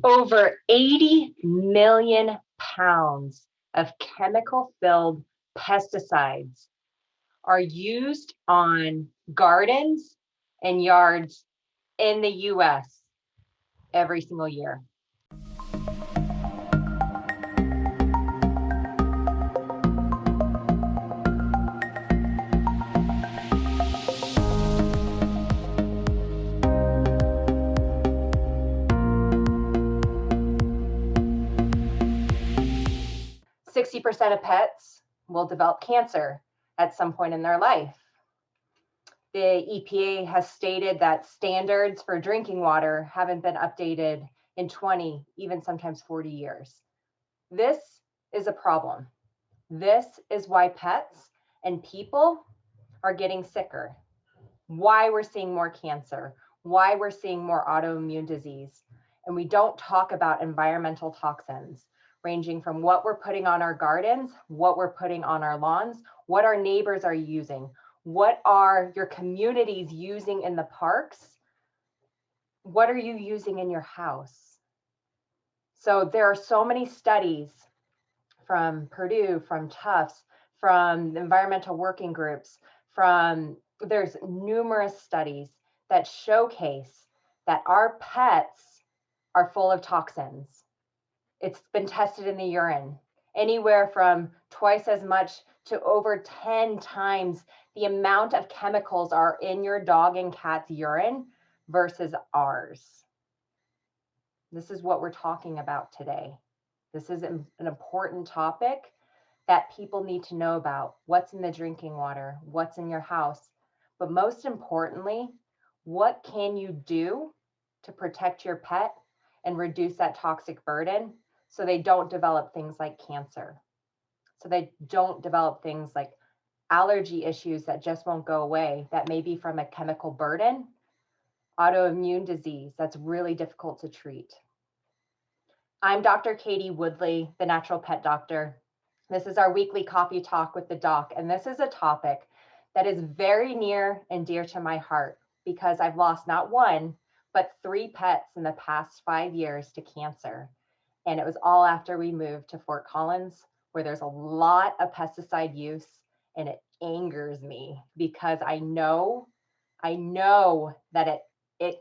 Over 80 million pounds of chemical-filled pesticides are used on gardens and yards in the US every single year. 60% of pets will develop cancer at some point in their life. The EPA has stated that standards for drinking water haven't been updated in 20, even sometimes 40 years. This is a problem. This is why pets and people are getting sicker, why we're seeing more cancer, why we're seeing more autoimmune disease. And we don't talk about environmental toxins, ranging from what we're putting on our gardens, what we're putting on our lawns, what our neighbors are using, what are your communities using in the parks, what are you using in your house? So there are so many studies from Purdue, from Tufts, from environmental working groups, there's numerous studies that showcase that our pets are full of toxins. It's been tested in the urine, anywhere from twice as much to over 10 times the amount of chemicals are in your dog and cat's urine versus ours. This is what we're talking about today. This is an important topic that people need to know about. What's in the drinking water? What's in your house? But most importantly, what can you do to protect your pet and reduce that toxic burden so they don't develop things like cancer, so they don't develop things like allergy issues that just won't go away, that may be from a chemical burden, autoimmune disease that's really difficult to treat. I'm Dr. Katie Woodley, the Natural Pet Doctor. This is our weekly coffee talk with the doc, and this is a topic that is very near and dear to my heart because I've lost not one, but 3 pets in the past 5 years to cancer. And it was all after we moved to Fort Collins, where there's a lot of pesticide use, and it angers me because I know that it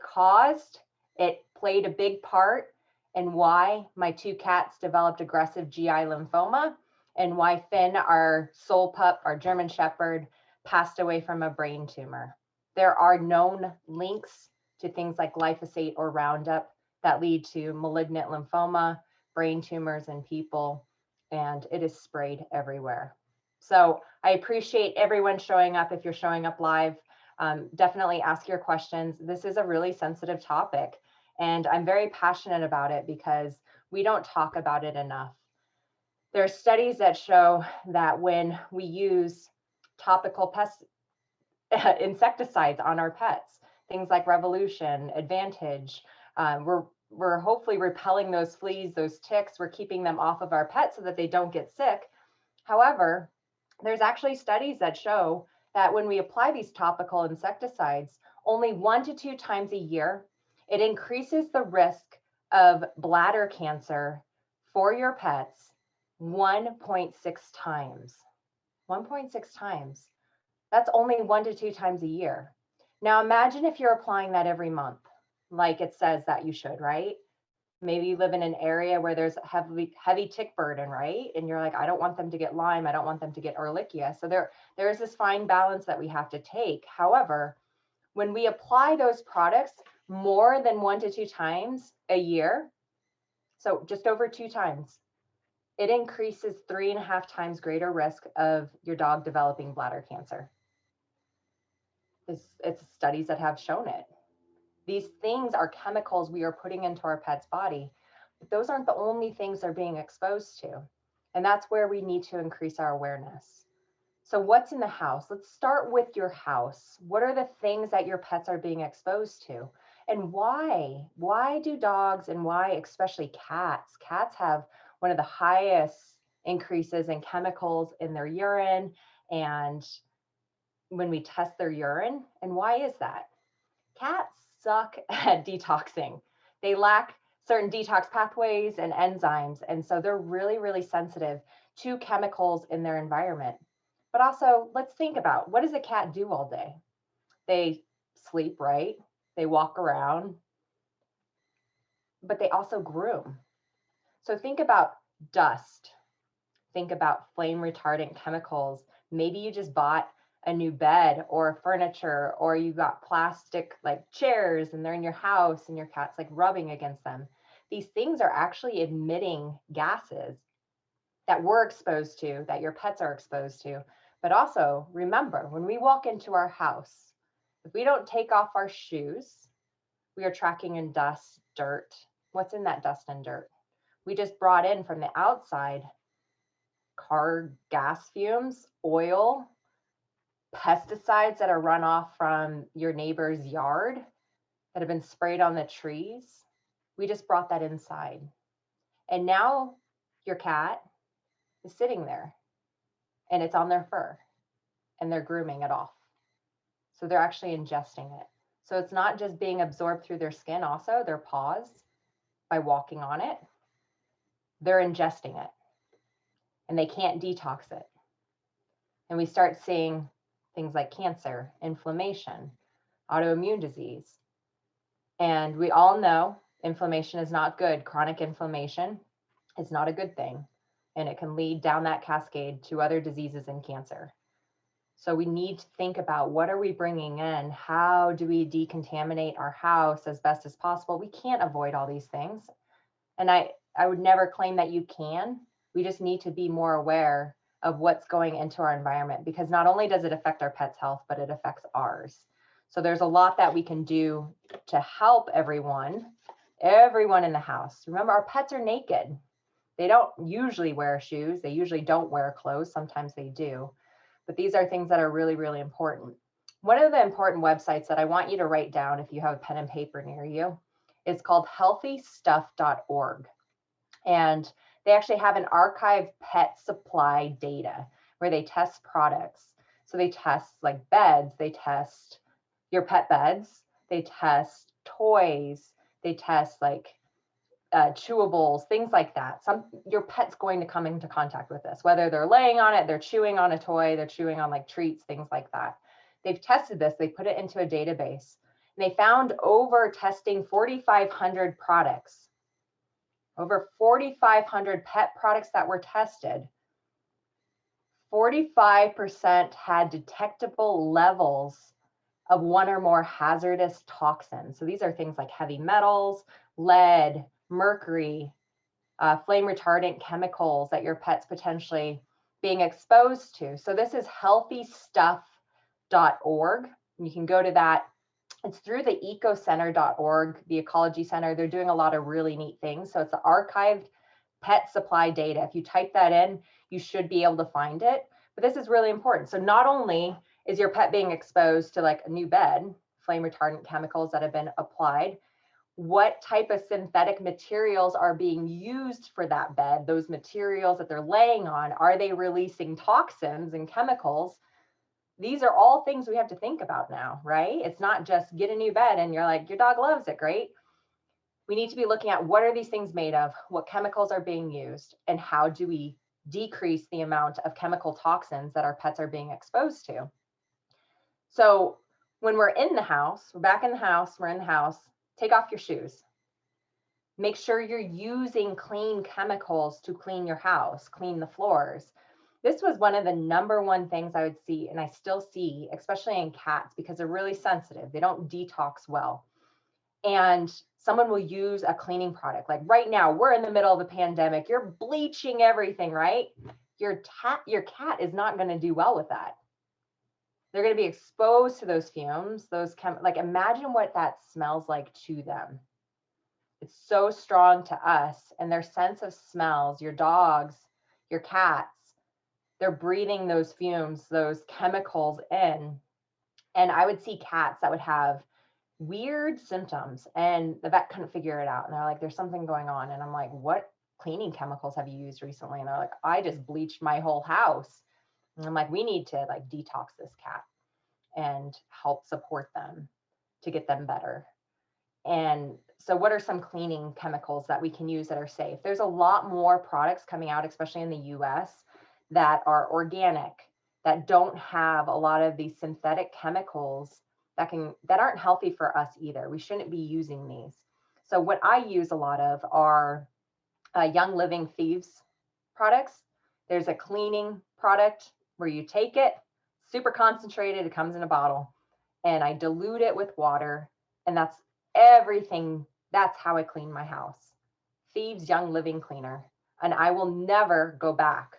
played a big part in why my 2 cats developed aggressive GI lymphoma and why Finn, our soul pup, our German Shepherd, passed away from a brain tumor. There are known links to things like glyphosate or Roundup that lead to malignant lymphoma, brain tumors in people, and it is sprayed everywhere. So I appreciate everyone showing up. If you're showing up live, definitely ask your questions. This is a really sensitive topic, and I'm very passionate about it because we don't talk about it enough. There are studies that show that when we use topical insecticides on our pets, things like Revolution, Advantage, we're hopefully repelling those fleas, those ticks, we're keeping them off of our pets so that they don't get sick. However, there's actually studies that show that when we apply these topical insecticides, only 1 to 2 times a year, it increases the risk of bladder cancer for your pets 1.6 times. 1.6 times. That's only 1 to 2 times a year. Now imagine if you're applying that every month, like it says that you should, right? Maybe you live in an area where there's heavy tick burden, right? And you're like, I don't want them to get Lyme. I don't want them to get Ehrlichia. So there's this fine balance that we have to take. However, when we apply those products more than 1 to 2 times a year, so just over 2 times, it increases 3.5 times greater risk of your dog developing bladder cancer. It's studies that have shown it. These things are chemicals we are putting into our pet's body, but those aren't the only things they're being exposed to. And that's where we need to increase our awareness. So what's in the house? Let's start with your house. What are the things that your pets are being exposed to? And why? Why do dogs, and why especially cats? Cats have one of the highest increases in chemicals in their urine and when we test their urine. And why is that? Cats suck at detoxing. They lack certain detox pathways and enzymes. And so they're really, really sensitive to chemicals in their environment. But also, let's think about, what does a cat do all day? They sleep, right? They walk around, but they also groom. So think about dust. Think about flame retardant chemicals. Maybe you just bought a new bed or furniture, or you got plastic like chairs and they're in your house and your cat's like rubbing against them. These things are actually emitting gases that we're exposed to, that your pets are exposed to. But also remember, when we walk into our house, if we don't take off our shoes, we are tracking in dust, dirt. What's in that dust and dirt? We just brought in from the outside car gas fumes, oil, pesticides that are run off from your neighbor's yard that have been sprayed on the trees. We just brought that inside. And now your cat is sitting there and it's on their fur and they're grooming it off. So they're actually ingesting it. So it's not just being absorbed through their skin, also their paws by walking on it. They're ingesting it and they can't detox it. And we start seeing things like cancer, inflammation, autoimmune disease. And we all know inflammation is not good. Chronic inflammation is not a good thing. And it can lead down that cascade to other diseases and cancer. So we need to think about, what are we bringing in? How do we decontaminate our house as best as possible? We can't avoid all these things. And I would never claim that you can. We just need to be more aware of what's going into our environment, because not only does it affect our pets' health, but it affects ours. So there's a lot that we can do to help everyone in the house. Remember, our pets are naked. They don't usually wear shoes. They usually don't wear clothes. Sometimes they do. But these are things that are really, really important. One of the important websites that I want you to write down, if you have a pen and paper near you, is called healthystuff.org. And they actually have an archived pet supply data where they test products. So they test like beds, they test your pet beds, they test toys, they test like chewables, things like that. Your pet's going to come into contact with this, whether they're laying on it, they're chewing on a toy, they're chewing on like treats, things like that. They've tested this, they put it into a database, and they found, over testing 4,500 products, over 4,500 pet products that were tested, 45% had detectable levels of one or more hazardous toxins. So these are things like heavy metals, lead, mercury, flame retardant chemicals that your pet's potentially being exposed to. So this is healthystuff.org. You can go to that. It's through the ecocenter.org, the ecology center. They're doing a lot of really neat things. So it's the archived pet supply data. If you type that in, you should be able to find it. But this is really important. So not only is your pet being exposed to like a new bed, flame retardant chemicals that have been applied, what type of synthetic materials are being used for that bed, those materials that they're laying on, are they releasing toxins and chemicals? These are all things we have to think about now, right? It's not just get a new bed and you're like, your dog loves it, great. We need to be looking at, what are these things made of? What chemicals are being used? And how do we decrease the amount of chemical toxins that our pets are being exposed to? So when we're in the house, we're back in the house, we're in the house, take off your shoes. Make sure you're using clean chemicals to clean your house, clean the floors. This was one of the number one things I would see, and I still see, especially in cats, because they're really sensitive. They don't detox well. And someone will use a cleaning product. Like right now, we're in the middle of a pandemic. You're bleaching everything, right? Your cat is not going to do well with that. They're going to be exposed to those fumes, like imagine what that smells like to them. It's so strong to us, and their sense of smells, your dogs, your cats, they're breathing those fumes, those chemicals in. And I would see cats that would have weird symptoms, and the vet couldn't figure it out. And they're like, there's something going on. And I'm like, what cleaning chemicals have you used recently? And they're like, I just bleached my whole house. And I'm like, we need to like detox this cat and help support them to get them better. And so what are some cleaning chemicals that we can use that are safe? There's a lot more products coming out, especially in the US, that are organic, that don't have a lot of these synthetic chemicals that aren't healthy for us either. We shouldn't be using these. So what I use a lot of are Young Living Thieves products. There's a cleaning product where you take it, super concentrated, it comes in a bottle, and I dilute it with water, and that's everything. That's how I clean my house. Thieves Young Living Cleaner. And I will never go back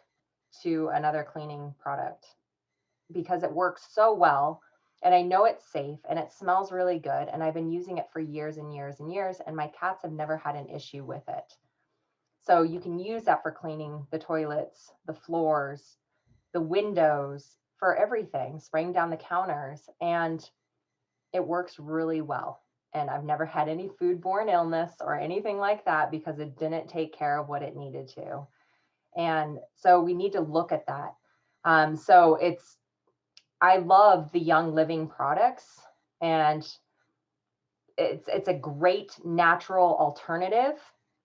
to another cleaning product because it works so well. And I know it's safe and it smells really good. And I've been using it for years and years and years. And my cats have never had an issue with it. So you can use that for cleaning the toilets, the floors, the windows, for everything, spraying down the counters. And it works really well. And I've never had any foodborne illness or anything like that because it didn't take care of what it needed to. And so we need to look at that. I love the Young Living products, and it's a great natural alternative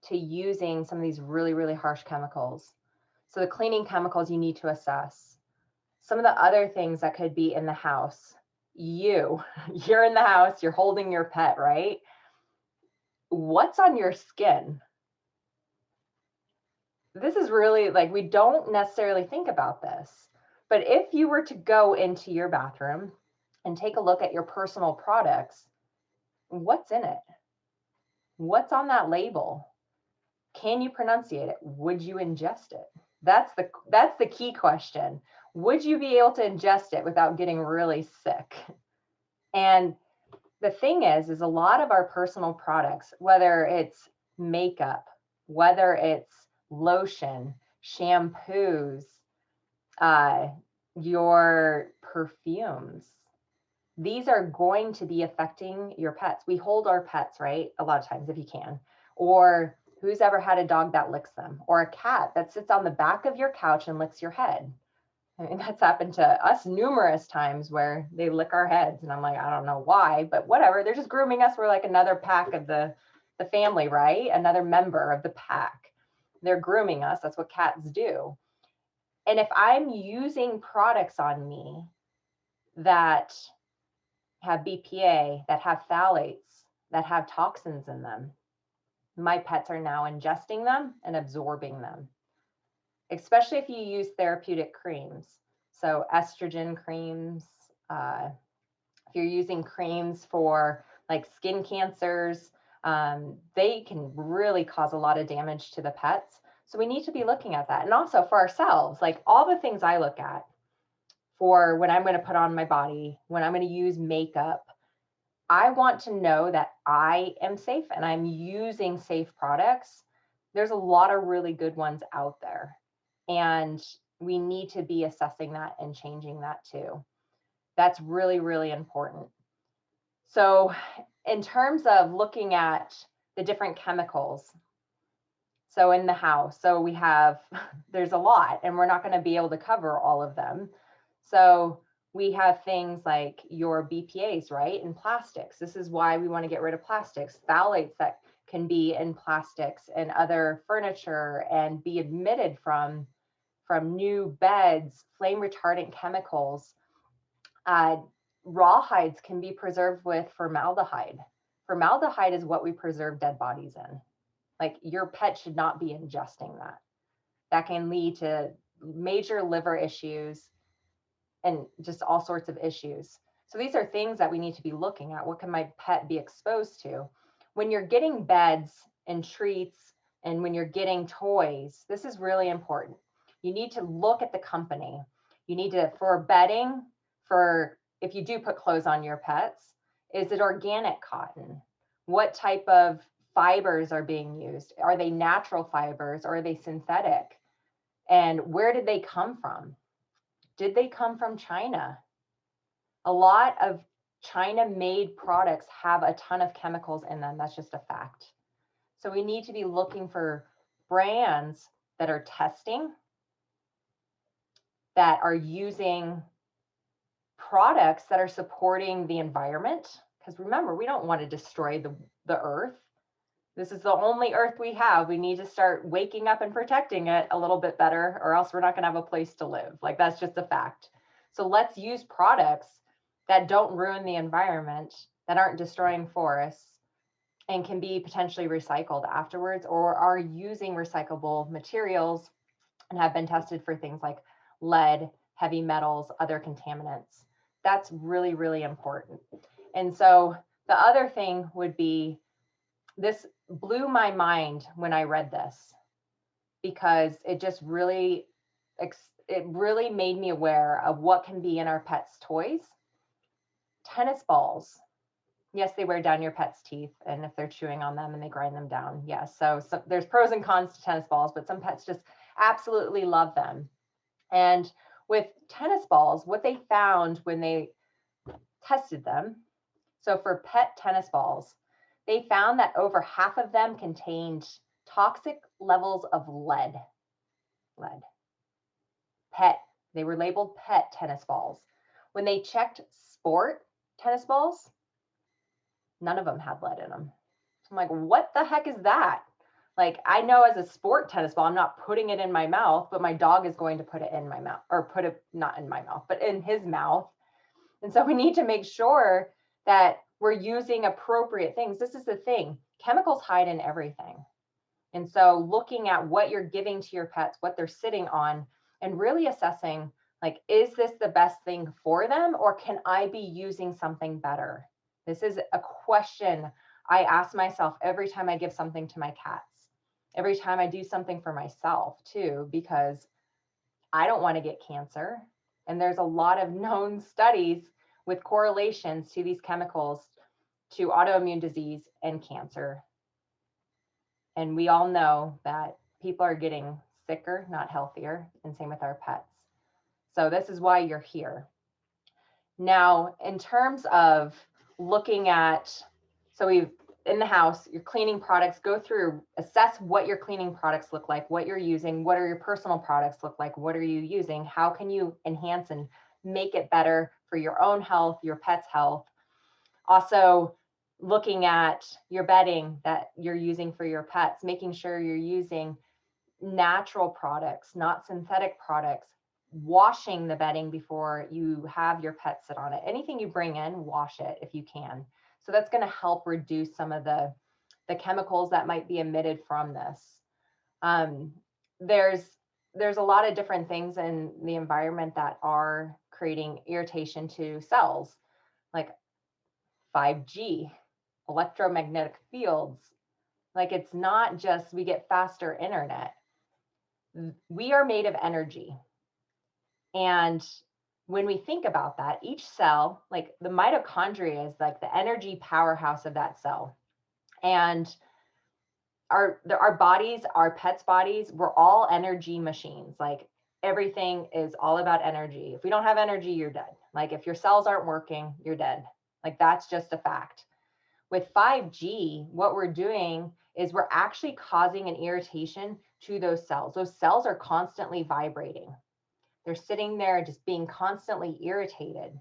to using some of these really, really harsh chemicals. So the cleaning chemicals you need to assess. Some of the other things that could be in the house. You're in the house, you're holding your pet, right? What's on your skin? This is really like, we don't necessarily think about this, but if you were to go into your bathroom and take a look at your personal products, what's in it? What's on that label? Can you pronunciate it? Would you ingest it? That's the key question. Would you be able to ingest it without getting really sick? And the thing is a lot of our personal products, whether it's makeup, whether it's lotion, shampoos, your perfumes, these are going to be affecting your pets. We hold our pets, right? A lot of times, if you can. Or who's ever had a dog that licks them, or a cat that sits on the back of your couch and licks your head? I mean, that's happened to us numerous times where they lick our heads. And I'm like, I don't know why, but whatever. They're just grooming us. We're like another pack of the family, right? Another member of the pack. They're grooming us. That's what cats do. And if I'm using products on me that have BPA, that have phthalates, that have toxins in them, my pets are now ingesting them and absorbing them, especially if you use therapeutic creams. So estrogen creams, if you're using creams for like skin cancers, they can really cause a lot of damage to the pets. So we need to be looking at that. And also for ourselves, like all the things I look at for when I'm going to put on my body, when I'm going to use makeup, I want to know that I am safe and I'm using safe products. There's a lot of really good ones out there, and we need to be assessing that and changing that too. That's really, really important. So in terms of looking at the different chemicals, so in the house, so we have, there's a lot, and we're not going to be able to cover all of them. So we have things like your BPAs, right? And plastics. This is why we want to get rid of plastics. Phthalates that can be in plastics and other furniture and be emitted from new beds, flame retardant chemicals. Rawhides can be preserved with formaldehyde. Formaldehyde is what we preserve dead bodies in. Like your pet should not be ingesting that. That can lead to major liver issues and just all sorts of issues. So these are things that we need to be looking at. What can my pet be exposed to? When you're getting beds and treats and when you're getting toys, this is really important. You need to look at the company. You need to, for bedding, for if you do put clothes on your pets, is it organic cotton? What type of fibers are being used? Are they natural fibers or are they synthetic? And where did they come from? Did they come from China? A lot of China-made products have a ton of chemicals in them. That's just a fact. So we need to be looking for brands that are testing, that are using products that are supporting the environment, Because remember, we don't want to destroy the earth. This is the only earth we have. We need to start waking up and protecting it a little bit better, or else we're not going to have a place to live. Like, that's just a fact. So let's use products that don't ruin the environment, that aren't destroying forests, and can be potentially recycled afterwards, or are using recyclable materials and have been tested for things like lead, heavy metals, other contaminants. That's really, really important. And so the other thing would be, this blew my mind when I read this, because it just really, it really made me aware of what can be in our pets' toys. Tennis balls. Yes, they wear down your pet's teeth, and if they're chewing on them and they grind them down, yes. So there's pros and cons to tennis balls, but some pets just absolutely love them. And with tennis balls, what they found when they tested them, so for pet tennis balls, they found that over half of them contained toxic levels of lead. Lead. Pet. They were labeled pet tennis balls. When they checked sport tennis balls, none of them had lead in them. So I'm like, what the heck is that? Like, I know as a sport tennis ball, I'm not putting it in my mouth, but my dog is going to put it in my mouth, or put it not in my mouth, but in his mouth. And so we need to make sure that we're using appropriate things. This is the thing. Chemicals hide in everything. And so looking at what you're giving to your pets, what they're sitting on, and really assessing, like, is this the best thing for them, or can I be using something better? This is a question I ask myself every time I give something to my cats, every time I do something for myself too, because I don't want to get cancer. And there's a lot of known studies with correlations to these chemicals, to autoimmune disease and cancer. And we all know that people are getting sicker, not healthier, and same with our pets. So this is why you're here. Now, in terms of looking at, so we've, in the house, your cleaning products, go through, assess what your cleaning products look like, what you're using, what are your personal products look like, what are you using, how can you enhance and make it better for your own health, your pet's health. Also, looking at your bedding that you're using for your pets, making sure you're using natural products, not synthetic products, washing the bedding before you have your pet sit on it. Anything you bring in, wash it if you can. So that's going to help reduce some of the chemicals that might be emitted from this. There's a lot of different things in the environment that are creating irritation to cells, like 5G, electromagnetic fields. Like, it's not just we get faster internet. We are made of energy. And when we think about that, each cell, like the mitochondria is like the energy powerhouse of that cell. And our bodies, our pets' bodies, we're all energy machines. Like, everything is all about energy. If we don't have energy, you're dead. Like, if your cells aren't working, you're dead. Like, that's just a fact. With 5G, what we're doing is we're actually causing an irritation to those cells. Those cells are constantly vibrating. They're sitting there just being constantly irritated.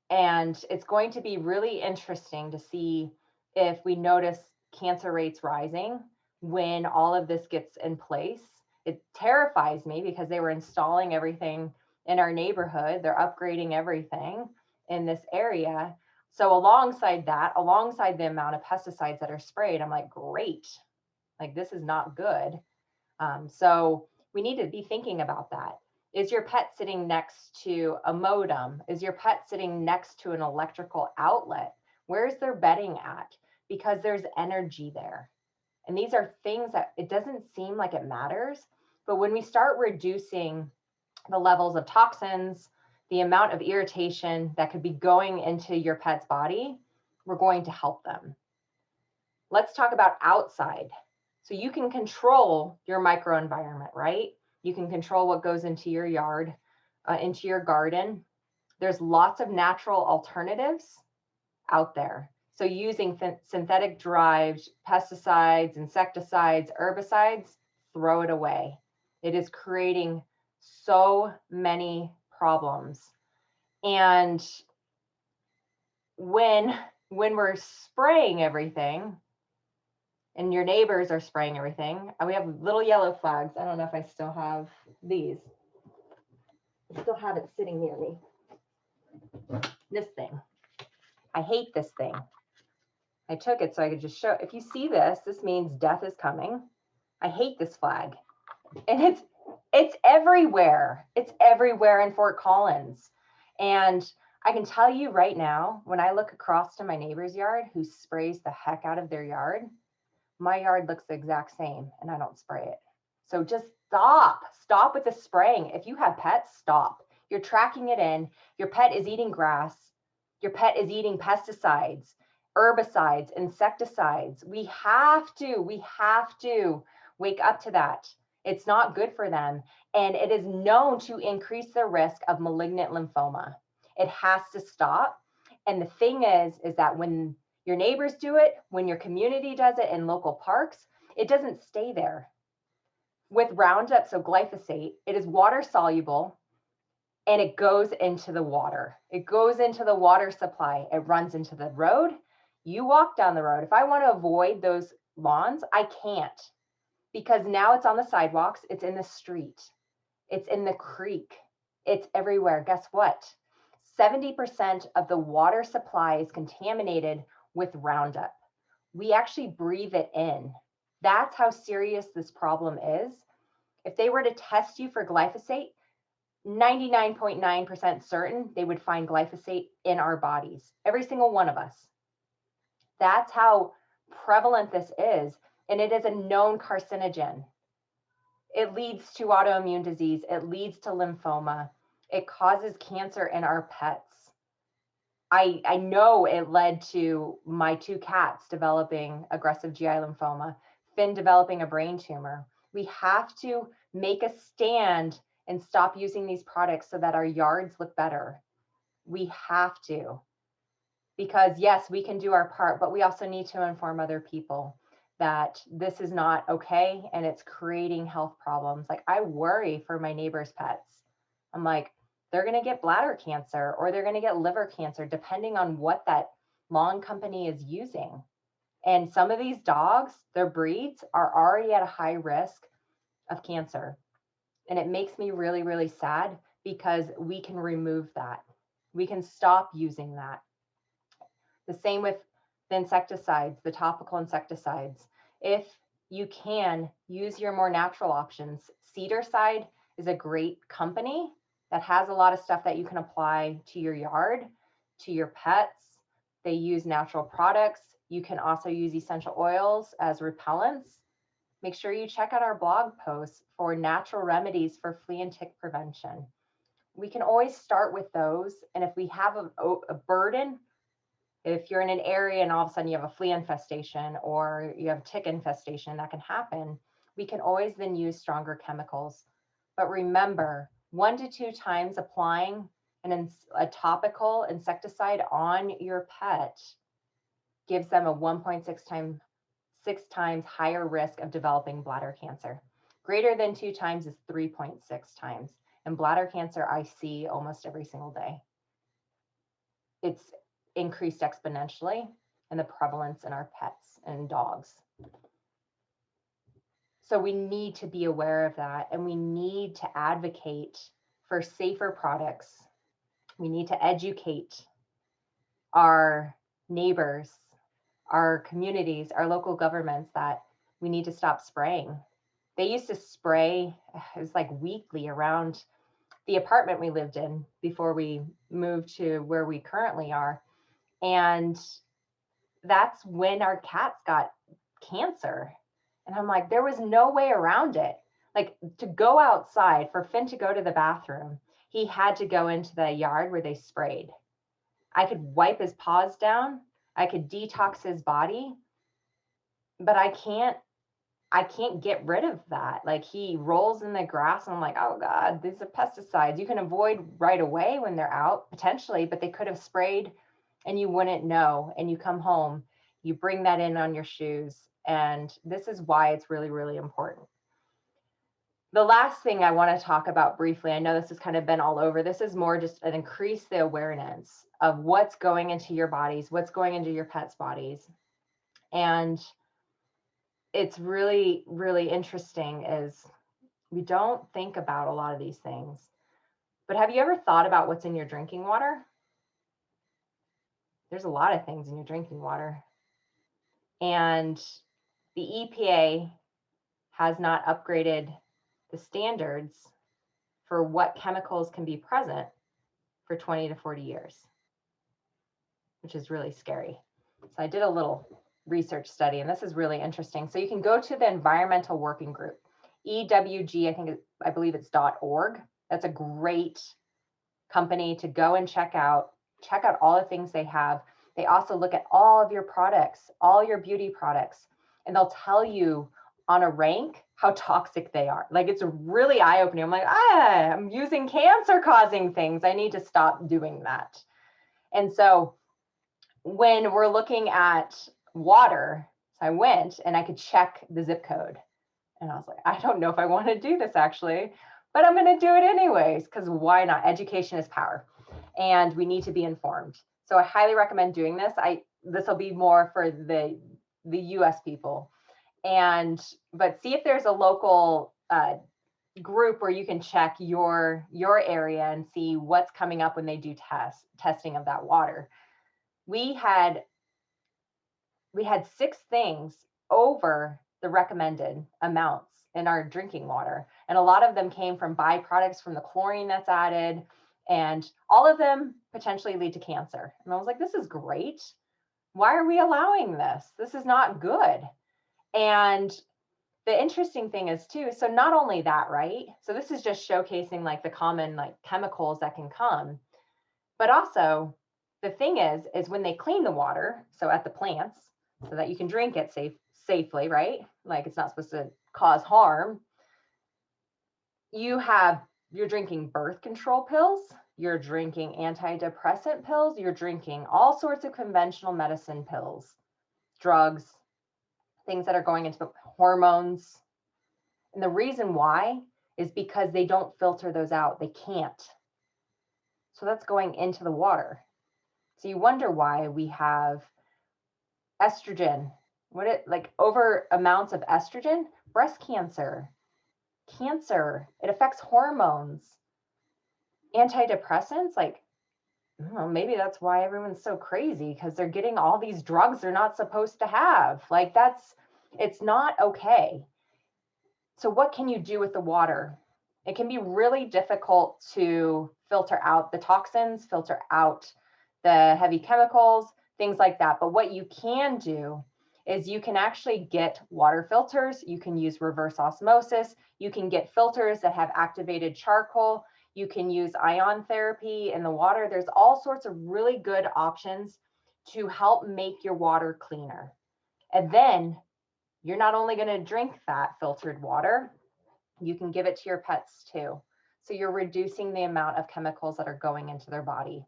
And it's going to be really interesting to see if we notice cancer rates rising when all of this gets in place. It terrifies me because they were installing everything in our neighborhood. They're upgrading everything in this area. So alongside that, alongside the amount of pesticides that are sprayed, I'm like, great, like, this is not good. So we need to be thinking about that. Is your pet sitting next to a modem? Is your pet sitting next to an electrical outlet? Where's their bedding at? Because there's energy there. And these are things that it doesn't seem like it matters, but when we start reducing the levels of toxins, the amount of irritation that could be going into your pet's body, we're going to help them. Let's talk about outside. So you can control your microenvironment, right? You can control what goes into your yard, into your garden. There's lots of natural alternatives out there. So using synthetic derived pesticides, insecticides, herbicides, throw it away. It is creating so many problems. And when when we're spraying everything and your neighbors are spraying everything, and we have little yellow flags. I don't know if I still have these. I still have it sitting near me. This thing. I hate this thing. I took it so I could just show. If you see this, this means death is coming. I hate this flag. And it's everywhere. It's everywhere in Fort Collins. And I can tell you right now, when I look across to my neighbor's yard who sprays the heck out of their yard, my yard looks the exact same and I don't spray it. So just stop with the spraying. If you have pets, stop. You're tracking it in. Your pet is eating grass. Your pet is eating pesticides, herbicides, insecticides. We have to wake up to that. It's not good for them. And it is known to increase the risk of malignant lymphoma. It has to stop. And the thing is that when your neighbors do it, when your community does it in local parks, it doesn't stay there. With Roundup, so glyphosate, it is water soluble and it goes into the water. It goes into the water supply. It runs into the road. You walk down the road. If I want to avoid those lawns, I can't, because now it's on the sidewalks. It's in the street. It's in the creek. It's everywhere. Guess what? 70% of the water supply is contaminated with Roundup. We actually breathe it in. That's how serious this problem is. If they were to test you for glyphosate, 99.9% certain they would find glyphosate in our bodies, every single one of us. That's how prevalent this is. And it is a known carcinogen. It leads to autoimmune disease. It leads to lymphoma. It causes cancer in our pets. I know it led to my 2 cats developing aggressive GI lymphoma, Finn developing a brain tumor. We have to make a stand and stop using these products so that our yards look better. We have to, because yes, we can do our part, but we also need to inform other people that this is not okay and it's creating health problems. Like, I worry for my neighbors' pets. I'm like, they're going to get bladder cancer or they're going to get liver cancer, depending on what that lawn company is using. And some of these dogs, their breeds are already at a high risk of cancer. And it makes me really, really sad, because we can remove that. We can stop using that. The same with the insecticides, the topical insecticides. If you can, use your more natural options. Cedarside is a great company that has a lot of stuff that you can apply to your yard, to your pets. They use natural products. You can also use essential oils as repellents. Make sure you check out our blog posts for natural remedies for flea and tick prevention. We can always start with those. And if we have a burden, if you're in an area and all of a sudden you have a flea infestation or you have tick infestation, that can happen, we can always then use stronger chemicals. But remember, 1 to 2 times applying a topical insecticide on your pet gives them a 1.6 times higher risk of developing bladder cancer. Greater than 2 times is 3.6 times. And bladder cancer I see almost every single day. It's increased exponentially in the prevalence in our pets and dogs. So we need to be aware of that, and we need to advocate for safer products. We need to educate our neighbors, our communities, our local governments that we need to stop spraying. They used to spray, it was like weekly around the apartment we lived in before we moved to where we currently are. And that's when our cats got cancer. And I'm like, there was no way around it. Like, to go outside, for Finn to go to the bathroom, he had to go into the yard where they sprayed. I could wipe his paws down. I could detox his body, but I can't get rid of that. Like, he rolls in the grass and I'm like, oh God, these are pesticides. You can avoid right away when they're out potentially, but they could have sprayed and you wouldn't know. And you come home, you bring that in on your shoes. And this is why it's really, really important. The last thing I want to talk about briefly, I know this has kind of been all over. This is more just an increase the awareness of what's going into your bodies, what's going into your pets' bodies. And it's really, really interesting is we don't think about a lot of these things. But have you ever thought about what's in your drinking water? There's a lot of things in your drinking water. And the EPA has not upgraded the standards for what chemicals can be present for 20 to 40 years, which is really scary. So I did a little research study, and this is really interesting. So you can go to the Environmental Working Group, EWG, I believe it's .org. That's a great company to go and check out all the things they have. They also look at all of your products, all your beauty products, and they'll tell you on a rank how toxic they are. Like, it's really eye-opening. I'm like, I'm using cancer-causing things. I need to stop doing that. And so when we're looking at water, so I went and I could check the zip code. And I was like, I don't know if I want to do this actually, but I'm going to do it anyways, because why not? Education is power, and we need to be informed. So I highly recommend doing this. This will be more for the US people. But see if there's a local group where you can check your area and see what's coming up when they do testing of that water. We had 6 things over the recommended amounts in our drinking water. And a lot of them came from byproducts from the chlorine that's added, and all of them potentially lead to cancer. And I was like, this is great. Why are we allowing this? This is not good. And the interesting thing is too, so not only that, right? So this is just showcasing like the common like chemicals that can come, but also the thing is when they clean the water, so at the plants, so that you can drink it safely, right? Like, it's not supposed to cause harm. You're drinking birth control pills, you're drinking antidepressant pills, you're drinking all sorts of conventional medicine pills, drugs, things that are going into the hormones. And the reason why is because they don't filter those out. They can't. So that's going into the water. So you wonder why we have estrogen, like over amounts of estrogen, breast cancer, it affects hormones, antidepressants, like, I don't know, maybe that's why everyone's so crazy, because they're getting all these drugs they're not supposed to have. Like, it's not okay. So what can you do with the water? It can be really difficult to filter out the toxins, filter out the heavy chemicals, things like that. But what you can do is you can actually get water filters. You can use reverse osmosis. You can get filters that have activated charcoal. You can use ion therapy in the water. There's all sorts of really good options to help make your water cleaner. And then you're not only going to drink that filtered water, you can give it to your pets too. So you're reducing the amount of chemicals that are going into their body.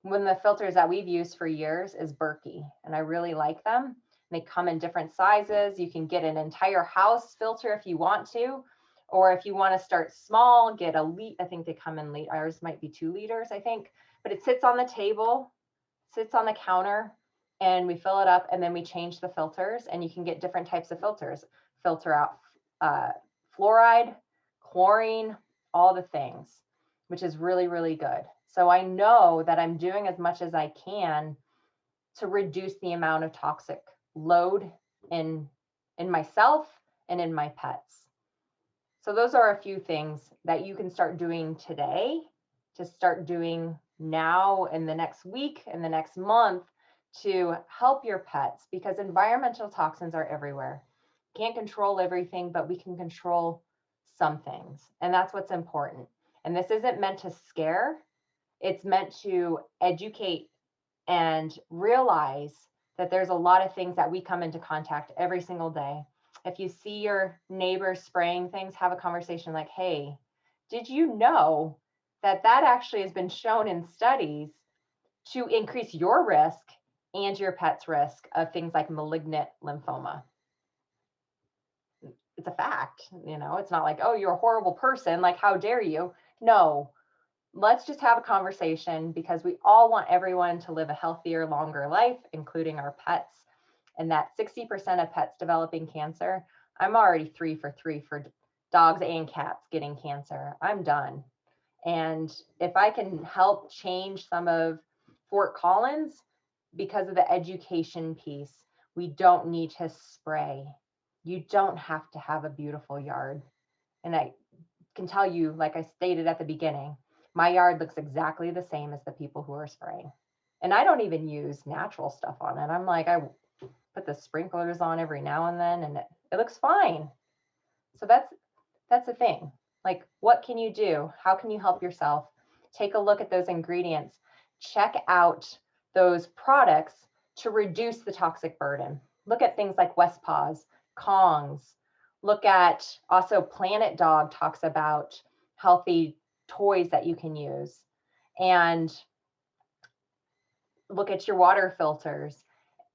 One of the filters that we've used for years is Berkey, and I really like them. They come in different sizes. You can get an entire house filter if you want to, or if you want to start small, get a liter. I think they come in liter. Ours might be 2 liters, I think, but it sits on the table, sits on the counter, and we fill it up, and then we change the filters, and you can get different types of filters. Filter out fluoride, chlorine, all the things, which is really, really good. So I know that I'm doing as much as I can to reduce the amount of toxic load in myself and in my pets. So those are a few things that you can start doing today, to start doing now in the next week, in the next month, to help your pets, because environmental toxins are everywhere. Can't control everything, but we can control some things. And that's what's important. And this isn't meant to scare. It's meant to educate and realize that there's a lot of things that we come into contact every single day. If you see your neighbor spraying things, have a conversation like, hey, did you know that actually has been shown in studies to increase your risk and your pet's risk of things like malignant lymphoma? it's a fact. It's not like, oh, you're a horrible person. Like, how dare you? No, let's just have a conversation because we all want everyone to live a healthier, longer life, including our pets. And that 60% of pets developing cancer, I'm already 3 for 3 for dogs and cats getting cancer. I'm done. And if I can help change some of Fort Collins because of the education piece, we don't need to spray. You don't have to have a beautiful yard. And I can tell you, like I stated at the beginning, my yard looks exactly the same as the people who are spraying. And I don't even use natural stuff on it. I'm like, I put the sprinklers on every now and then and it looks fine. So that's the thing. Like, what can you do? How can you help yourself? Take a look at those ingredients. Check out those products to reduce the toxic burden. Look at things like West Paws, Kongs. Look at also Planet Dog talks about healthy toys that you can use. And look at your water filters.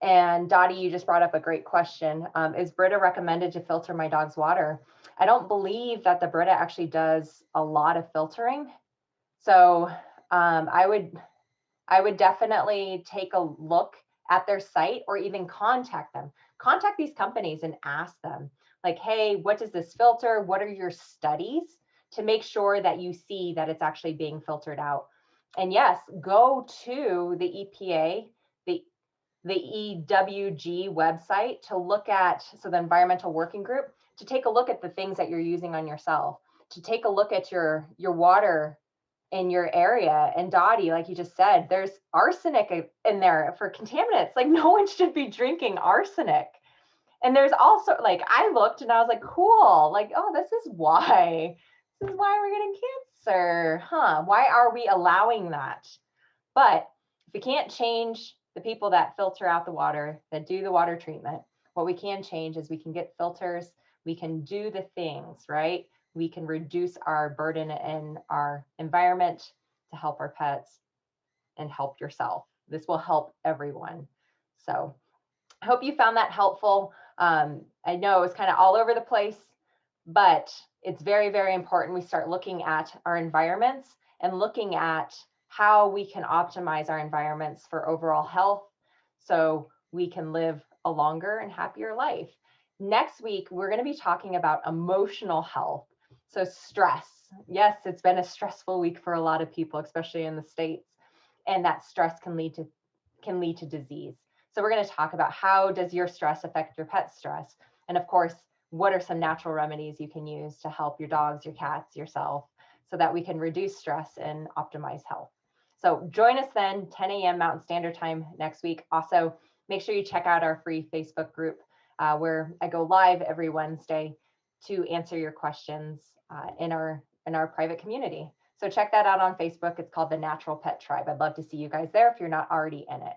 And Dottie, you just brought up a great question. Is Brita recommended to filter my dog's water? I don't believe that the Brita actually does a lot of filtering. So I would definitely take a look at their site or even contact them. Contact these companies and ask them, like, hey, what does this filter? What are your studies to make sure that you see that it's actually being filtered out? And yes, go to the EPA, the EWG website to look at, so the Environmental Working Group, to take a look at the things that you're using on yourself, to take a look at your water in your area. And Dottie, like you just said, there's arsenic in there for contaminants. Like, no one should be drinking arsenic. And there's also, like, I looked and I was like, cool, like, oh, this is why we're getting cancer, huh? Why are we allowing that? But if we can't change the people that filter out the water, that do the water treatment, what we can change is we can get filters, we can do the things, right? We can reduce our burden in our environment to help our pets and help yourself. This will help everyone. So I hope you found that helpful. I know it was kind of all over the place, but it's very, very important we start looking at our environments and looking at how we can optimize our environments for overall health so we can live a longer and happier life. Next week, we're going to be talking about emotional health. So stress. Yes, it's been a stressful week for a lot of people, especially in the States, and that stress can lead to disease. So we're going to talk about how does your stress affect your pet's stress? And of course, what are some natural remedies you can use to help your dogs, your cats, yourself, so that we can reduce stress and optimize health. So join us then, 10 a.m. Mountain Standard Time next week. Also, make sure you check out our free Facebook group where I go live every Wednesday to answer your questions in our private community. So check that out on Facebook. It's called the Natural Pet Tribe. I'd love to see you guys there if you're not already in it.